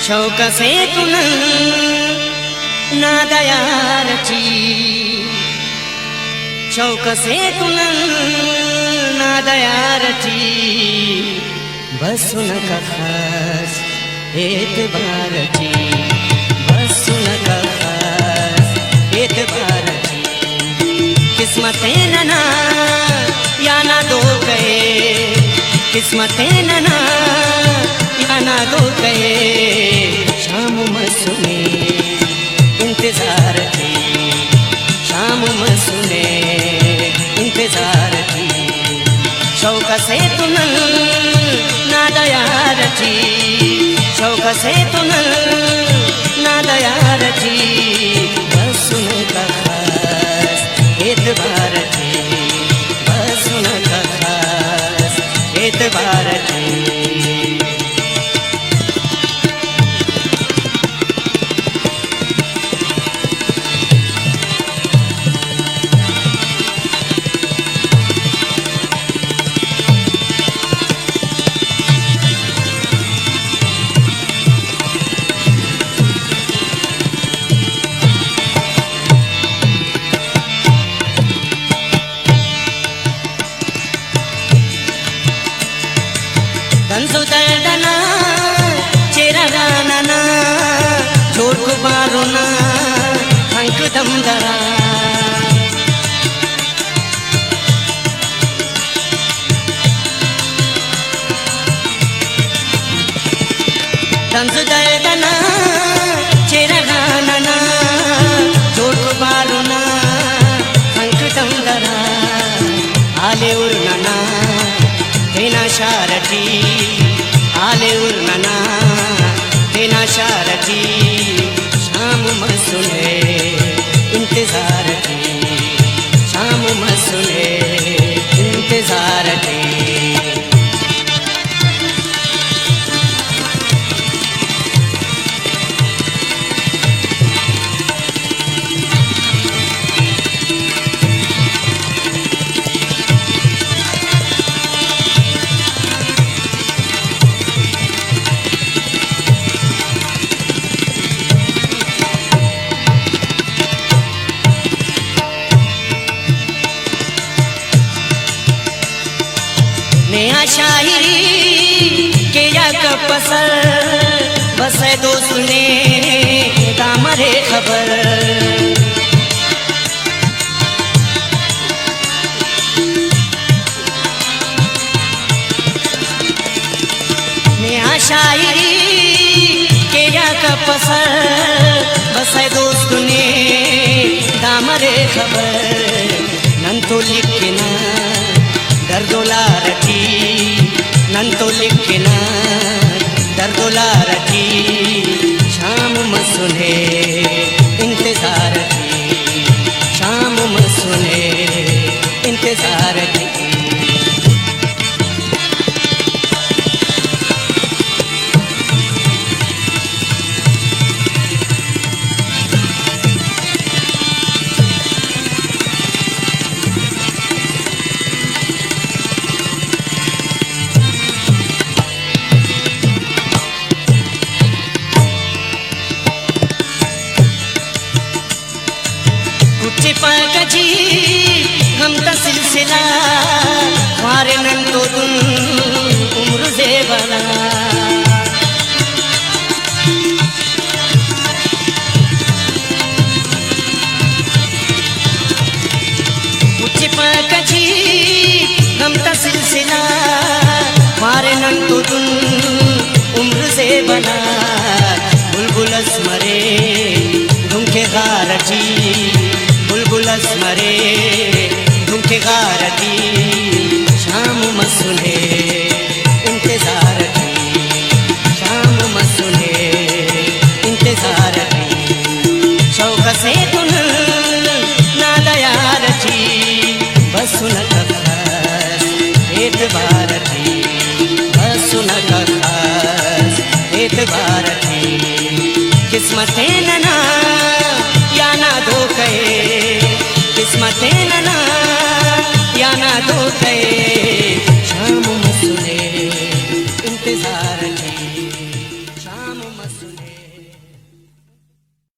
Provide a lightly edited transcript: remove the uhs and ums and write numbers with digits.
शौक से तुन ना दयारची शौक से तुन ना दयारची बसून का खास एतबारची बसून का खास एतबारची किस्मते नना या ना दो गए किस्मते नना या ना दो गए शाम मसूने इंतजार की शाम मसूने इंतजार की शौक से तुन ना दयारची शौक से तुन ना दयारची बसून का खास एतबारची बसून का खास एतबारची दना चेहरा नाना जोर को मारोना हंक दम दरा दना चेहरा नाना जोर को मारोना हंक दम दरा आले उरना तेना शारटी आले उरना तेना शारटी शाम मसूने इंतजार की शाम मसूने इंतजार की नया शायरी के या कपसर बस दोस्त ने दामरे खबर नया शायरी के या कपसर बस दोस्त ने दामरे खबर नंतो लिखना दर्दोला रटी नंतो लिखना दर्दोला रटी शाम मसूने इंतजार की शाम मसूने इंतजार की पाकजी हम ता सिलसिला मारे नंतो तुम उम्र से बना कुछ पाकजी हम ता सिलसिला मारे नंतो तुम उम्र से बना बुलबुल अस्मरे धुमके गारटी बुलबुल अस्मरे धुमके गारटी शाम मसूने इंतजार की शाम मसूने इंतजार की शौक से तुन ना दयारची बसून का खास एतबार की बसून का खास एतबार की किस्मते नना या ना दो कहे किस्मते नना या ना दो कहे